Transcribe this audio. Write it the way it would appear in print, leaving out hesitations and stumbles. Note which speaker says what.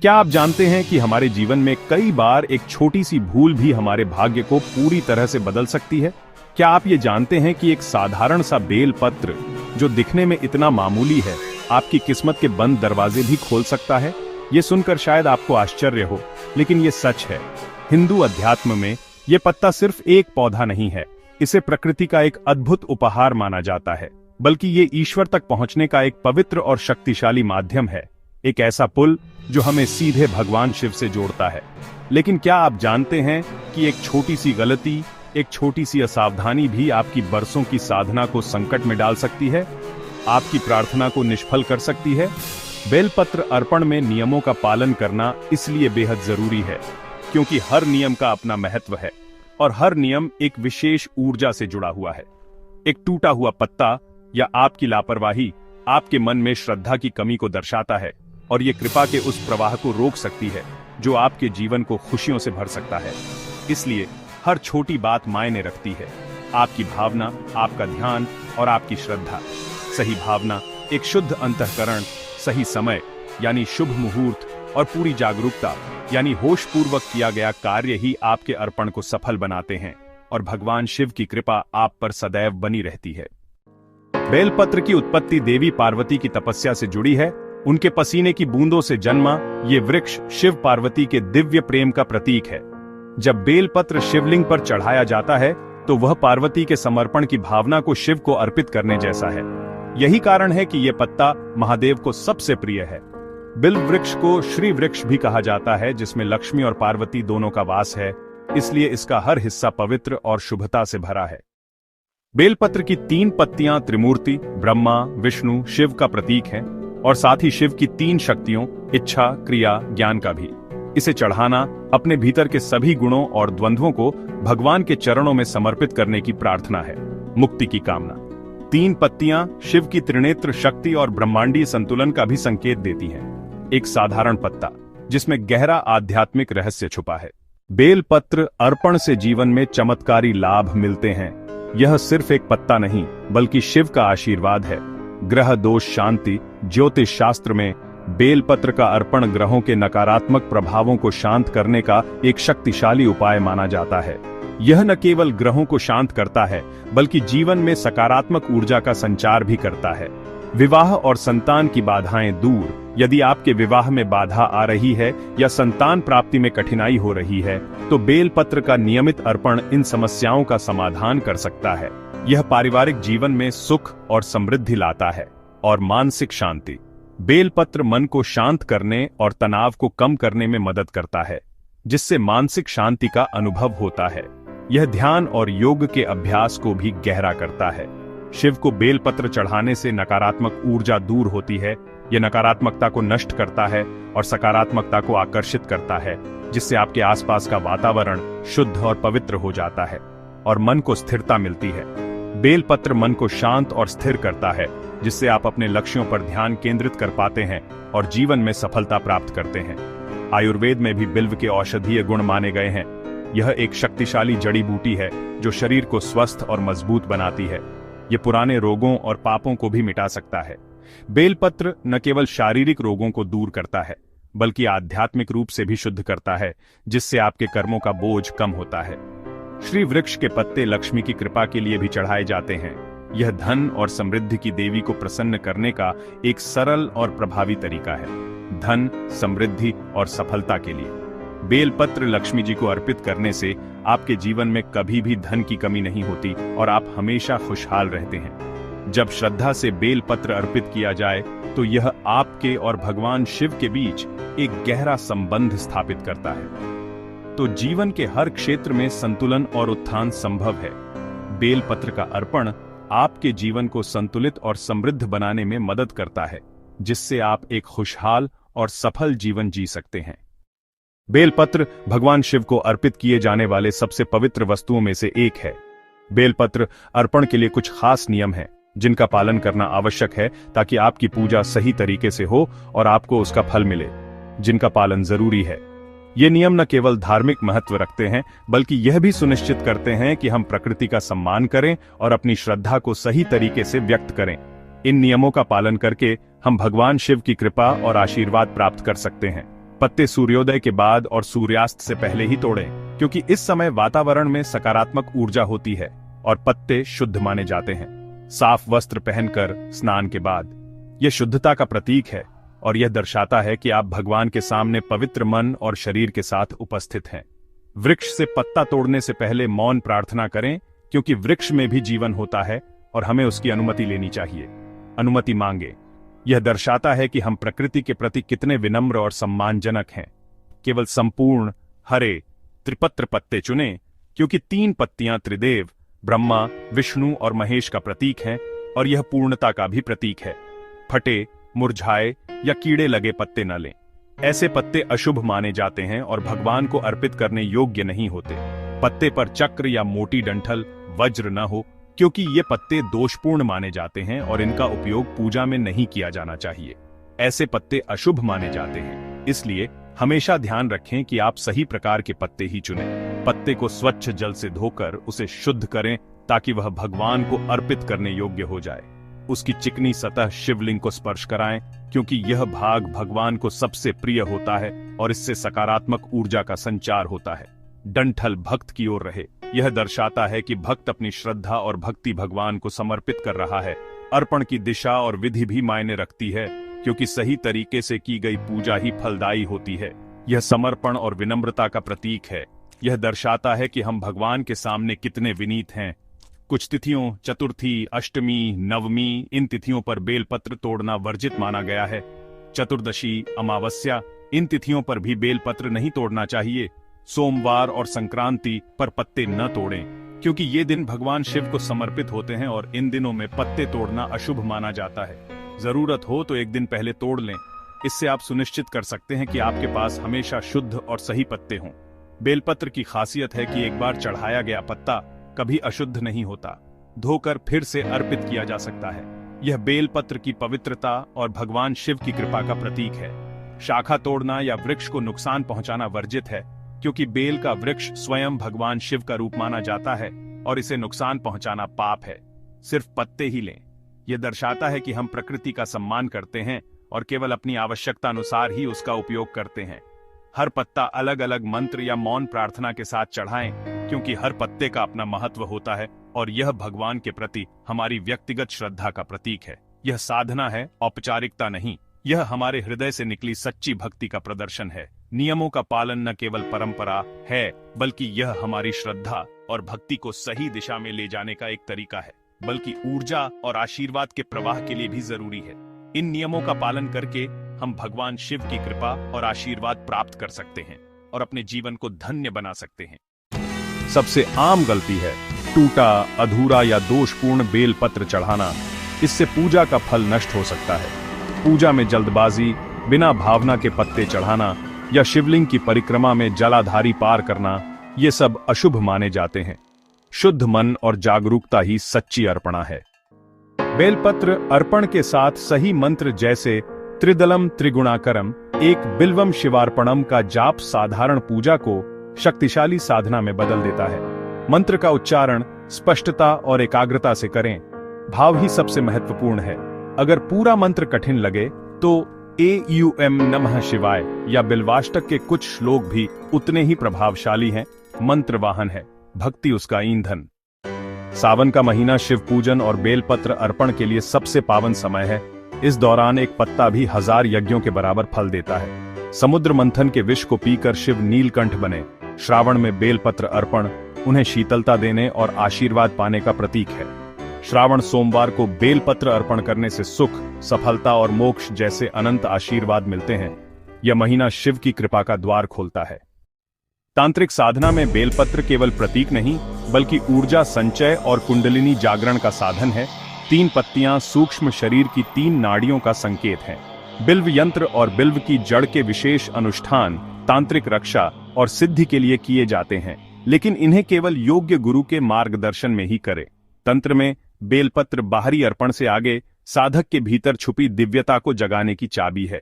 Speaker 1: क्या आप जानते हैं कि हमारे जीवन में कई बार एक छोटी सी भूल भी हमारे भाग्य को पूरी तरह से बदल सकती है? क्या आप ये जानते हैं कि एक साधारण सा बेल पत्र जो दिखने में इतना मामूली है, आपकी किस्मत के बंद दरवाजे भी खोल सकता है? ये सुनकर शायद आपको आश्चर्य हो, लेकिन ये सच है। हिंदू अध्यात्म में ये पत्ता सिर्फ एक पौधा नहीं है, इसे प्रकृति का एक अद्भुत उपहार माना जाता है, बल्कि ये ईश्वर तक पहुंचने का एक पवित्र और शक्तिशाली माध्यम है, एक ऐसा पुल जो हमें सीधे भगवान शिव से जोड़ता है। लेकिन क्या आप जानते हैं कि एक छोटी सी गलती, एक छोटी सी असावधानी भी आपकी बरसों की साधना को संकट में डाल सकती है, आपकी प्रार्थना को निष्फल कर सकती है? बेलपत्र अर्पण में नियमों का पालन करना इसलिए बेहद जरूरी है, क्योंकि हर नियम का अपना महत्व है और हर नियम एक विशेष ऊर्जा से जुड़ा हुआ है। एक टूटा हुआ पत्ता या आपकी लापरवाही आपके मन में श्रद्धा की कमी को दर्शाता है और ये कृपा के उस प्रवाह को रोक सकती है जो आपके जीवन को खुशियों से भर सकता है। इसलिए हर छोटी बात मायने रखती है, आपकी भावना, आपका ध्यान और आपकी श्रद्धा। सही भावना, एक शुद्ध अंतःकरण, सही समय यानी शुभ मुहूर्त और पूरी जागरूकता यानी होशपूर्वक किया गया कार्य ही आपके अर्पण को सफल बनाते हैं और भगवान शिव की कृपा आप पर सदैव बनी रहती है। बेलपत्र की उत्पत्ति देवी पार्वती की तपस्या से जुड़ी है। उनके पसीने की बूंदों से जन्मा ये वृक्ष शिव पार्वती के दिव्य प्रेम का प्रतीक है। जब बेलपत्र शिवलिंग पर चढ़ाया जाता है तो वह पार्वती के समर्पण की भावना को शिव को अर्पित करने जैसा है। यही कारण है कि यह पत्ता महादेव को सबसे प्रिय है। बिल्व वृक्ष को श्री वृक्ष भी कहा जाता है, जिसमें लक्ष्मी और पार्वती दोनों का वास है, इसलिए इसका हर हिस्सा पवित्र और शुभता से भरा है। बेलपत्र की 3 पत्तियां त्रिमूर्ति ब्रह्मा, विष्णु, शिव का प्रतीक हैं और साथ ही शिव की 3 शक्तियों इच्छा, क्रिया, ज्ञान का भी। इसे चढ़ाना अपने भीतर के सभी गुणों और द्वंद्वों को भगवान के चरणों में समर्पित करने की प्रार्थना है, मुक्ति की कामना। 3 पत्तियां शिव की त्रिनेत्र शक्ति और ब्रह्मांडीय संतुलन का भी संकेत देती हैं। एक साधारण पत्ता जिसमें गहरा आध्यात्मिक रहस्य छुपा है। बेलपत्र अर्पण से जीवन में चमत्कारी लाभ मिलते हैं। यह सिर्फ एक पत्ता नहीं, बल्कि शिव का आशीर्वाद है। ग्रह दोष शांति ज्योतिष शास्त्र में बेलपत्र का अर्पण ग्रहों के नकारात्मक प्रभावों को शांत करने का एक शक्तिशाली उपाय माना जाता है। यह न केवल ग्रहों को शांत करता है, बल्कि जीवन में सकारात्मक ऊर्जा का संचार भी करता है। विवाह और संतान की बाधाएं दूर। यदि आपके विवाह में बाधा आ रही है या संतान प्राप्ति में कठिनाई हो रही है, तो बेलपत्र का नियमित अर्पण इन समस्याओं का समाधान कर सकता है। यह पारिवारिक जीवन में सुख और समृद्धि लाता है और मानसिक शांति। बेलपत्र मन को शांत करने और तनाव को कम करने में मदद करता है, जिससे मानसिक शांति का अनुभव होता है। यह ध्यान और योग के अभ्यास को भी गहरा करता है। शिव को बेलपत्र चढ़ाने से नकारात्मक ऊर्जा दूर होती है। यह नकारात्मकता को नष्ट करता है और सकारात्मकता को आकर्षित करता है, जिससे आपके आसपास का वातावरण शुद्ध और पवित्र हो जाता है और मन को स्थिरता मिलती है। बेलपत्र मन को शांत और स्थिर करता है, जिससे आप अपने लक्ष्यों पर ध्यान केंद्रित कर पाते हैं और जीवन में सफलता प्राप्त करते हैं। आयुर्वेद में भी बिल्व के औषधीय गुण माने गए हैं। यह एक शक्तिशाली जड़ी बूटी है जो शरीर को स्वस्थ और मजबूत बनाती है। यह पुराने रोगों और पापों को भी मिटा सकता है। बेलपत्र न केवल शारीरिक रोगों को दूर करता है, बल्कि आध्यात्मिक रूप से भी शुद्ध करता है, जिससे आपके कर्मों का बोझ कम होता है। श्री वृक्ष के पत्ते लक्ष्मी की कृपा के लिए भी चढ़ाए जाते हैं। यह धन और समृद्धि की देवी को प्रसन्न करने का एक सरल और प्रभावी तरीका है। धन, समृद्धि और सफलता के लिए बेलपत्र लक्ष्मी जी को अर्पित करने से आपके जीवन में कभी भी धन की कमी नहीं होती और आप हमेशा खुशहाल रहते हैं। जब श्रद्धा से बेलपत्र अर्पित किया जाए तो यह आपके और भगवान शिव के बीच एक गहरा संबंध स्थापित करता है। तो जीवन के हर क्षेत्र में संतुलन और उत्थान संभव है। बेलपत्र का अर्पण आपके जीवन को संतुलित और समृद्ध बनाने में मदद करता है, जिससे आप एक खुशहाल और सफल जीवन जी सकते हैं। बेलपत्र भगवान शिव को अर्पित किए जाने वाले सबसे पवित्र वस्तुओं में से एक है। बेलपत्र अर्पण के लिए कुछ खास नियम हैं, जिनका पालन करना आवश्यक है ताकि आपकी पूजा सही तरीके से हो और आपको उसका फल मिले, जिनका पालन जरूरी है। ये नियम न केवल धार्मिक महत्व रखते हैं, बल्कि यह भी सुनिश्चित करते हैं कि हम प्रकृति का सम्मान करें और अपनी श्रद्धा को सही तरीके से व्यक्त करें। इन नियमों का पालन करके हम भगवान शिव की कृपा और आशीर्वाद प्राप्त कर सकते हैं। पत्ते सूर्योदय के बाद और सूर्यास्त से पहले ही तोड़ें, क्योंकि इस समय वातावरण में सकारात्मक ऊर्जा होती है और पत्ते शुद्ध माने जाते हैं। साफ वस्त्र पहनकर स्नान के बाद, यह शुद्धता का प्रतीक है और यह दर्शाता है कि आप भगवान के सामने पवित्र मन और शरीर के साथ उपस्थित हैं। वृक्ष से पत्ता तोड़ने से पहले मौन प्रार्थना करें, क्योंकि वृक्ष में भी जीवन होता है और हमें उसकी अनुमति लेनी चाहिए। अनुमति मांगे, यह दर्शाता है कि हम प्रकृति के प्रति कितने विनम्र और सम्मानजनक हैं। केवल संपूर्ण हरे त्रिपत्र पत्ते चुनें, क्योंकि 3 पत्तियां त्रिदेव ब्रह्मा, विष्णु और महेश का प्रतीक हैं और यह पूर्णता का भी प्रतीक है। फटे, मुरझाए या कीड़े लगे पत्ते न लें। ऐसे पत्ते अशुभ माने जाते हैं और भगवान को अर्पित करने योग्य नहीं होते। पत्ते पर चक्र या मोटी डंठल, वज्र न हो, क्योंकि ये पत्ते दोषपूर्ण माने जाते हैं और इनका उपयोग पूजा में नहीं किया जाना चाहिए। ऐसे पत्ते अशुभ माने जाते हैं, इसलिए हमेशा ध्यान रखें कि आप सही प्रकार के पत्ते ही चुनें। पत्ते को स्वच्छ जल से धोकर उसे शुद्ध करें, ताकि वह भगवान को अर्पित करने योग्य हो जाए। उसकी चिकनी सतह शिवलिंग को स्पर्श कराएं, क्योंकि यह भाग भगवान को सबसे प्रिय होता है और इससे सकारात्मक ऊर्जा का संचार होता है। डंठल भक्त की ओर रहे, यह दर्शाता है कि भक्त अपनी श्रद्धा और भक्ति भगवान को समर्पित कर रहा है। अर्पण की दिशा और विधि भी मायने रखती है, क्योंकि सही तरीके से की गई पूजा ही फलदायी होती है। यह समर्पण और विनम्रता का प्रतीक है। यह दर्शाता है कि हम भगवान के सामने कितने विनीत हैं। कुछ तिथियों, चतुर्थी, अष्टमी, नवमी, इन तिथियों पर बेलपत्र तोड़ना वर्जित माना गया है। चतुर्दशी, अमावस्या, इन तिथियों पर भी बेलपत्र नहीं तोड़ना चाहिए। सोमवार और संक्रांति पर पत्ते न तोड़ें, क्योंकि ये दिन भगवान शिव को समर्पित होते हैं और इन दिनों में पत्ते तोड़ना अशुभ माना जाता है। जरूरत हो तो एक दिन पहले तोड़ लें। इससे आप सुनिश्चित कर सकते हैं कि आपके पास हमेशा शुद्ध और सही पत्ते हों। बेलपत्र की खासियत है कि एक बार चढ़ाया गया पत्ता कभी अशुद्ध नहीं होता, धोकर फिर से अर्पित किया जा सकता है। यह बेलपत्र की पवित्रता और भगवान शिव की कृपा का प्रतीक है। शाखा तोड़ना या वृक्ष को नुकसान पहुंचाना वर्जित है, क्योंकि बेल का वृक्ष स्वयं भगवान शिव का रूप माना जाता है और इसे नुकसान पहुंचाना पाप है। सिर्फ पत्ते ही लें। यह दर्शाता है कि हम प्रकृति का सम्मान करते हैं और केवल अपनी आवश्यकता अनुसार ही उसका उपयोग करते हैं। हर पत्ता अलग अलग मंत्र या मौन प्रार्थना के साथ चढ़ाएं, क्योंकि हर पत्ते का अपना महत्व होता है और यह भगवान के प्रति हमारी व्यक्तिगत श्रद्धा का प्रतीक है। यह साधना है, औपचारिकता नहीं। यह हमारे हृदय से निकली सच्ची भक्ति का प्रदर्शन है। नियमों का पालन न केवल परंपरा है, बल्कि यह हमारी श्रद्धा और भक्ति को सही दिशा में ले जाने का एक तरीका है, बल्कि ऊर्जा और आशीर्वाद के प्रवाह के लिए भी जरूरी है। इन नियमों का पालन करके हम भगवान शिव की कृपा और आशीर्वाद प्राप्त कर सकते हैं और अपने जीवन को धन्य बना सकते हैं। सबसे आम गलती है टूटा, अधूरा या दोषपूर्ण बेल पत्र चढ़ाना। इससे पूजा का फल नष्ट हो सकता है। पूजा में जल्दबाजी, बिना भावना के पत्ते चढ़ाना या शिवलिंग की परिक्रमा में जलाधारी पार करना, ये सब अशुभ माने जाते हैं। शुद्ध मन और जागरूकता ही सच्ची अर्पणा है। बेलपत्र अर्पण के साथ सही मंत्र जैसे त्रिदलम त्रिगुणाकरम, एक बिल्वम शिवार्पणम का जाप साधारण पूजा को शक्तिशाली साधना में बदल देता है। मंत्र का उच्चारण स्पष्टता और एकाग्रता से करें। भाव ही सबसे महत्वपूर्ण है। अगर पूरा मंत्र कठिन लगे तो एम नमः शिवाय या बिल्वाष्टक के कुछ श्लोक भी उतने ही प्रभावशाली हैं। मंत्र वाहन है, भक्ति उसका ईंधन। सावन का महीना शिव पूजन और बेलपत्र अर्पण के लिए सबसे पावन समय है। इस दौरान एक पत्ता भी 1000 यज्ञों के बराबर फल देता है। समुद्र मंथन के विष को पीकर शिव नीलकंठ बने। श्रावण में बेलपत्र अर्पण उन्हें शीतलता देने और आशीर्वाद पाने का प्रतीक है। श्रावण सोमवार को बेलपत्र अर्पण करने से सुख, सफलता और मोक्ष जैसे अनंत आशीर्वाद मिलते हैं। यह महीना शिव की कृपा का द्वार खोलता है। तांत्रिक साधना में बेलपत्र केवल प्रतीक नहीं, बल्कि ऊर्जा संचय और कुंडलिनी जागरण का साधन है। 3 पत्तियां सूक्ष्म शरीर की 3 नाड़ियों का संकेत हैं। बिल्व यंत्र और बिल्व की जड़ के विशेष अनुष्ठान तांत्रिक रक्षा और सिद्धि के लिए किए जाते हैं, लेकिन इन्हें केवल योग्य गुरु के मार्गदर्शन में ही करें। तंत्र में बेलपत्र बाहरी अर्पण से आगे साधक के भीतर छुपी दिव्यता को जगाने की चाबी है।